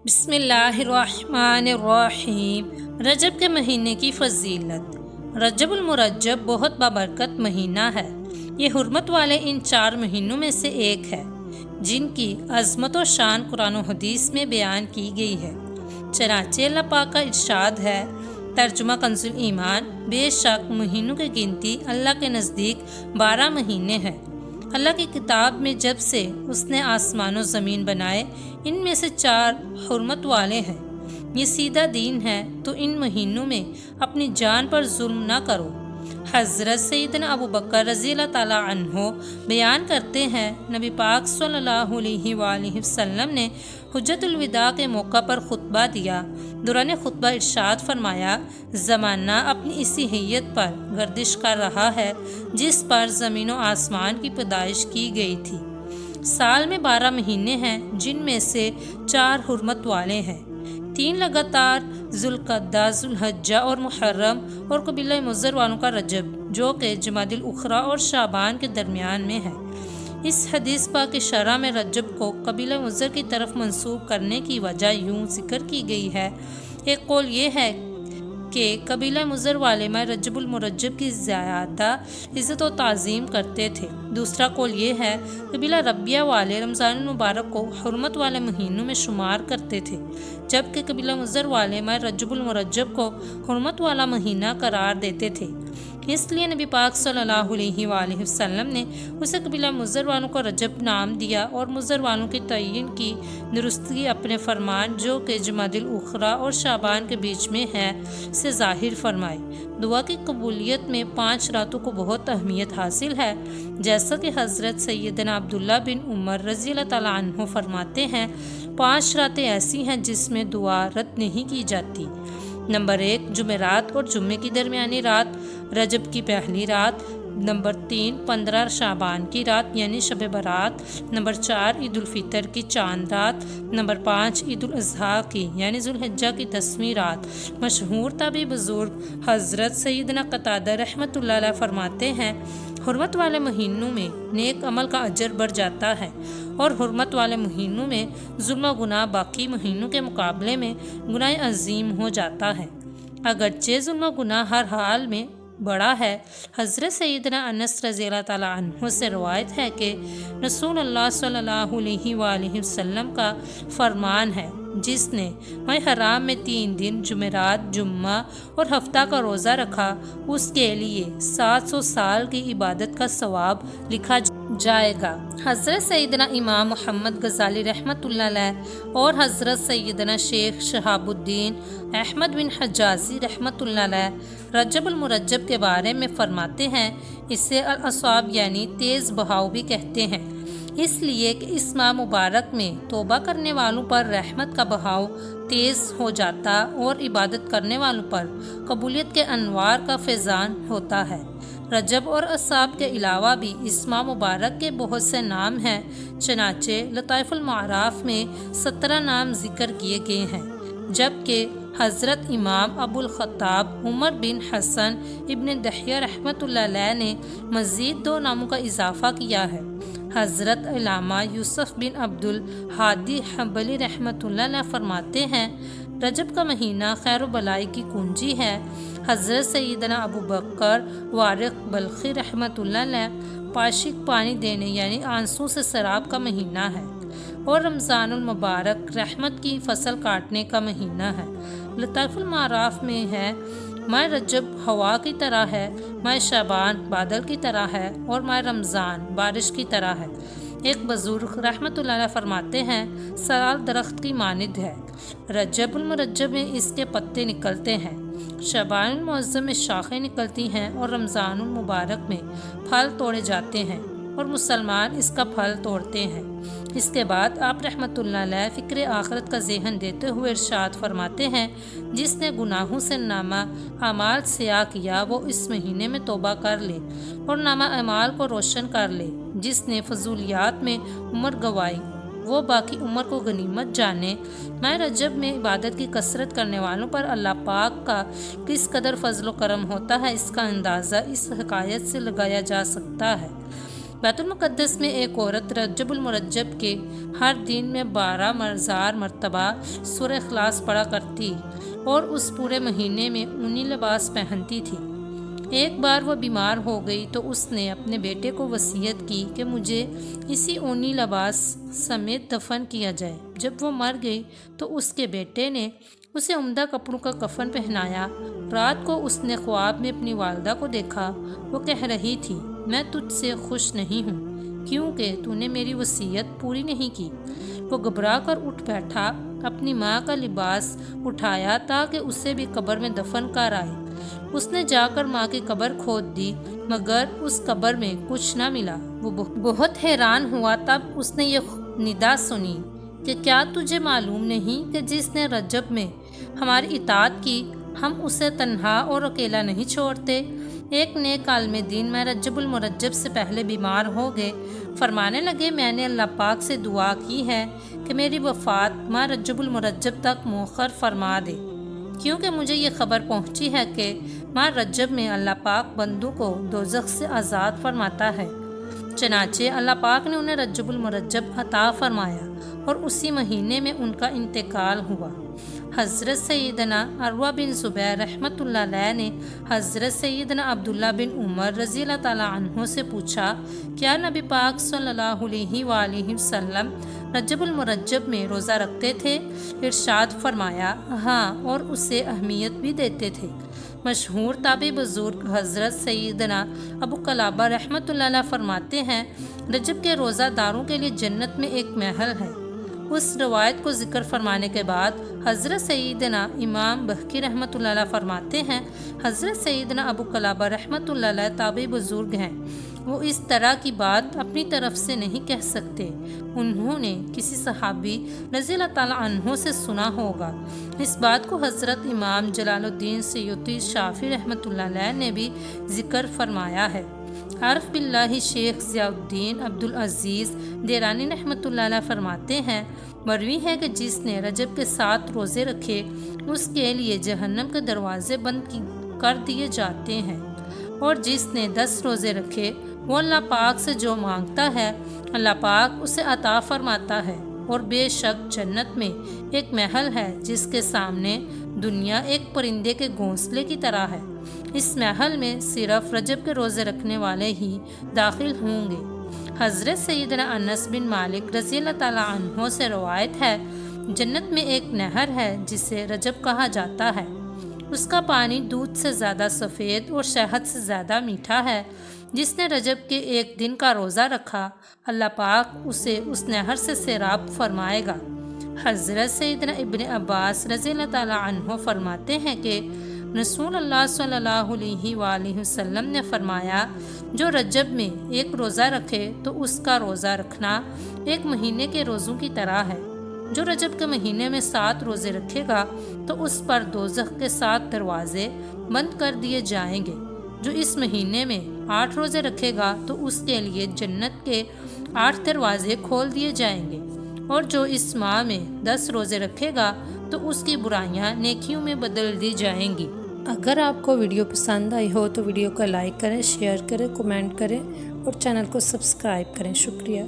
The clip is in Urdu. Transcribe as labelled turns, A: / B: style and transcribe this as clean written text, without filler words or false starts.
A: بسم اللہ الرحمن الرحیم۔ رجب کے مہینے کی فضیلت۔ رجب المرجب بہت بابرکت مہینہ ہے۔ یہ حرمت والے ان 4 مہینوں میں سے ایک ہے جن کی عظمت و شان قرآن و حدیث میں بیان کی گئی ہے۔ چنانچہ اللہ پاک کا ارشاد ہے، ترجمہ کنز ایمان، بے شک مہینوں کی گنتی اللہ کے نزدیک 12 مہینے ہیں۔ اللہ کی کتاب میں جب سے اس نے آسمان و زمین بنائے، ان میں سے 4 حرمت والے ہیں۔ یہ سیدھا دین ہے، تو ان مہینوں میں اپنی جان پر ظلم نہ کرو۔ حضرت سیدنا ابو بکر رضی اللہ تعالیٰ عنہ بیان کرتے ہیں، نبی پاک صلی اللہ علیہ وآلہ وسلم نے حجۃ الوداع کے موقع پر خطبہ دیا۔ دوران خطبہ ارشاد فرمایا، زمانہ اپنی اسی حیت پر گردش کر رہا ہے جس پر زمین و آسمان کی پیدائش کی گئی تھی۔ سال میں 12 مہینے ہیں جن میں سے 4 حرمت والے ہیں، 3 لگاتار، ذوالقعدہ، ذوالحجہ اور محرم، اور قبیلہ مضر والوں کا رجب جو کہ جمادی الاخری اور شعبان کے درمیان میں ہے۔ اس حدیث پاک کی شرح میں رجب کو قبیلہ مضر کی طرف منسوب کرنے کی وجہ یوں ذکر کی گئی ہے۔ ایک قول یہ ہے کہ قبیلہ مضر والے ماہ رجب المرجب کی زیادہ عزت و تعظیم کرتے تھے۔ دوسرا قول یہ ہے، قبیلہ ربیہ والے رمضان المبارک کو حرمت والے مہینوں میں شمار کرتے تھے، جبکہ قبیلہ مضر والے ماہ رجب المرجب کو حرمت والا مہینہ قرار دیتے تھے۔ اس لیے نبی پاک صلی اللہ علیہ وآلہ وسلم نے اسے قبیلہ مضر والوں کو رجب نام دیا اور مضر والوں کی تعین کی درستگی اپنے فرمان جو کہ جمادی الاخری اور شعبان کے بیچ میں ہے سے ظاہر فرمائی۔ دعا کی قبولیت میں 5 راتوں کو بہت اہمیت حاصل ہے، جیسا کہ حضرت سیدنا عبداللہ بن عمر رضی اللہ تعالیٰ عنہ فرماتے ہیں، 5 راتیں ایسی ہیں جس میں دعا رد نہیں کی جاتی۔ نمبر 1، جمعرات اور جمعے کی درمیانی رات، رجب کی پہلی رات۔ نمبر 3، 15 شعبان کی رات یعنی شب برات۔ نمبر 4، عید الفطر کی چاند رات۔ نمبر 5، عید الاضحیٰ کی یعنی ذوالحجہ کی 10ویں رات۔ مشہور تابعی بزرگ حضرت سیدنا قتادہ رحمۃ اللہ علیہ فرماتے ہیں، حرمت والے مہینوں میں نیک عمل کا اجر بڑھ جاتا ہے، اور حرمت والے مہینوں میں ظلم و گناہ باقی مہینوں کے مقابلے میں گناہ عظیم ہو جاتا ہے، اگرچہ ظلم و گناہ ہر حال میں بڑا ہے۔ حضرت سیدنا انس رضی اللہ تعالیٰ عنہ سے روایت ہے کہ رسول اللہ صلی اللہ علیہ وآلہ وسلم کا فرمان ہے، جس نے ماہ حرام میں 3 دن جمعرات، جمعہ اور ہفتہ کا روزہ رکھا، اس کے لیے 700 سال کی عبادت کا ثواب لکھا جائے گا۔ حضرت سیدنا امام محمد غزالی رحمۃ اللہ علیہ اور حضرت سیدنا شیخ شہاب الدین احمد بن حجازی رحمۃ اللہ علیہ رجب المرجب کے بارے میں فرماتے ہیں، اسے الاصواب یعنی تیز بہاؤ بھی کہتے ہیں، اس لیے کہ اس ماہ مبارک میں توبہ کرنے والوں پر رحمت کا بہاؤ تیز ہو جاتا اور عبادت کرنے والوں پر قبولیت کے انوار کا فیضان ہوتا ہے۔ رجب اور اصحاب کے علاوہ بھی اس ماہ مبارک کے بہت سے نام ہیں، چنانچہ لطائف المعارف میں 17 نام ذکر کیے گئے ہیں، جبکہ حضرت امام ابو الخطاب عمر بن حسن ابن دحیہ رحمۃ اللہ علیہ نے مزید 2 ناموں کا اضافہ کیا ہے۔ حضرت علامہ یوسف بن عبد الہادی حنبلی رحمۃ اللہ علیہ فرماتے ہیں، رجب کا مہینہ خیر و بلائی کی کنجی ہے۔ حضرت سیدنا ابو بکر وارق بلخی رحمۃ اللہ علیہ، پاشک پانی دینے یعنی آنسوں سے سراب کا مہینہ ہے، اور رمضان المبارک رحمت کی فصل کاٹنے کا مہینہ ہے۔ لطائف المعارف میں ہے، ماہ رجب ہوا کی طرح ہے، ماہ شعبان بادل کی طرح ہے، اور ماہ رمضان بارش کی طرح ہے۔ ایک بزرگ رحمۃ اللہ علیہ فرماتے ہیں، سال درخت کی مانند ہے، رجب المرجب میں اس کے پتے نکلتے ہیں، شعبان المعظم میں شاخیں نکلتی ہیں، اور رمضان المبارک میں پھل توڑے جاتے ہیں اور مسلمان اس کا پھل توڑتے ہیں۔ اس کے بعد آپ رحمۃ اللہ علیہ فکر آخرت کا ذہن دیتے ہوئے ارشاد فرماتے ہیں، جس نے گناہوں سے نامہ اعمال سیاہ کیا وہ اس مہینے میں توبہ کر لے اور نامہ اعمال کو روشن کر لے۔ جس نے فضولیات میں عمر گوائی وہ باقی عمر کو غنیمت جانے۔ ماہ رجب میں عبادت کی کثرت کرنے والوں پر اللہ پاک کا کس قدر فضل و کرم ہوتا ہے، اس کا اندازہ اس حکایت سے لگایا جا سکتا ہے۔ بیت المقدس میں ایک عورت رجب المرجب کے ہر دن میں 12,000 مرتبہ سورہ اخلاص پڑھا کرتی اور اس پورے مہینے میں اونی لباس پہنتی تھی۔ ایک بار وہ بیمار ہو گئی تو اس نے اپنے بیٹے کو وصیت کی کہ مجھے اسی اونی لباس سمیت دفن کیا جائے۔ جب وہ مر گئی تو اس کے بیٹے نے اسے عمدہ کپڑوں کا کفن پہنایا۔ رات کو اس نے خواب میں اپنی والدہ کو دیکھا۔ وہ کہہ رہی تھی، میں تجھ سے خوش نہیں ہوں کیونکہ تو نے میری وصیت پوری نہیں کی۔ وہ گھبرا کر اٹھ بیٹھا، اپنی ماں کا لباس اٹھایا تاکہ اسے بھی قبر میں دفن کر آئے۔ اس نے جا کر ماں کی قبر کھود دی مگر اس قبر میں کچھ نہ ملا۔ وہ بہت حیران ہوا۔ تب اس نے یہ ندا سنی کہ کیا تجھے معلوم نہیں کہ جس نے رجب میں ہماری اطاعت کی ہم اسے تنہا اور اکیلا نہیں چھوڑتے۔ ایک نیک عالم دین میں رجب المرجب سے پہلے بیمار ہو گئے۔ فرمانے لگے، میں نے اللہ پاک سے دعا کی ہے کہ میری وفات ماہ رجب المرجب تک مؤخر فرما دے، کیونکہ مجھے یہ خبر پہنچی ہے کہ ماہ رجب میں اللہ پاک بندوں کو دوزخ سے آزاد فرماتا ہے۔ چنانچہ اللہ پاک نے انہیں رجب المرجب عطا فرمایا اور اسی مہینے میں ان کا انتقال ہوا۔ حضرت سیدنا عروہ بن زبیر رحمۃ اللہ علیہ نے حضرت سیدنا عبداللہ بن عمر رضی اللہ تعالیٰ عنہ سے پوچھا، کیا نبی پاک صلی اللہ علیہ وآلہ وسلم رجب المرجب میں روزہ رکھتے تھے؟ ارشاد فرمایا، ہاں، اور اسے اہمیت بھی دیتے تھے۔ مشہور تابعی بزرگ حضرت سیدنا ابو قلابہ رحمۃ اللہ علیہ فرماتے ہیں، رجب کے روزہ داروں کے لیے جنت میں ایک محل ہے۔ اس روایت کو ذکر فرمانے کے بعد حضرت سیدنا امام بہقی رحمۃ اللہ علیہ فرماتے ہیں، حضرت سیدنا ابو قلابہ رحمۃ اللہ علیہ تابعی بزرگ ہیں، وہ اس طرح کی بات اپنی طرف سے نہیں کہہ سکتے، انہوں نے کسی صحابی رضی اللہ تعالیٰ عنہ سے سنا ہوگا۔ اس بات کو حضرت امام جلال الدین سیوطی شافعی رحمۃ اللہ علیہ نے بھی ذکر فرمایا ہے۔ عارف باللہ شیخ ضیاء الدین عبدالعزیز دیرانی رحمۃ اللہ علیہ فرماتے ہیں، مروی ہے کہ جس نے رجب کے 7 روزے رکھے اس کے لیے جہنم کے دروازے بند کر دیے جاتے ہیں، اور جس نے 10 روزے رکھے وہ اللہ پاک سے جو مانگتا ہے اللہ پاک اسے عطا فرماتا ہے، اور بے شک جنت میں ایک محل ہے جس کے سامنے دنیا ایک پرندے کے گھونسلے کی طرح ہے۔ اس محل میں صرف رجب کے روزے رکھنے والے ہی داخل ہوں گے۔ حضرت سیدنا انس بن مالک رضی اللہ تعالیٰ عنہ سے روایت ہے، جنت میں ایک نہر ہے جسے رجب کہا جاتا ہے، اس کا پانی دودھ سے زیادہ سفید اور شہد سے زیادہ میٹھا ہے۔ جس نے رجب کے ایک دن کا روزہ رکھا اللہ پاک اسے اس نہر سے سیراب فرمائے گا۔ حضرت سیدنا ابن عباس رضی اللہ تعالیٰ عنہ فرماتے ہیں کہ رسول اللہ صلی اللہ علیہ وآلہ وسلم نے فرمایا، جو رجب میں ایک روزہ رکھے تو اس کا روزہ رکھنا ایک مہینے کے روزوں کی طرح ہے۔ جو رجب کے مہینے میں 7 روزے رکھے گا تو اس پر دوزخ کے 7 دروازے بند کر دیے جائیں گے۔ جو اس مہینے میں 8 روزے رکھے گا تو اس کے لیے جنت کے 8 دروازے کھول دیے جائیں گے، اور جو اس ماہ میں 10 روزے رکھے گا تو اس کی برائیاں نیکیوں میں بدل دی جائیں گی۔ اگر آپ کو ویڈیو پسند آئی ہو تو ویڈیو کو لائک کریں، شیئر کریں، کمنٹ کریں اور چینل کو سبسکرائب کریں۔ شکریہ۔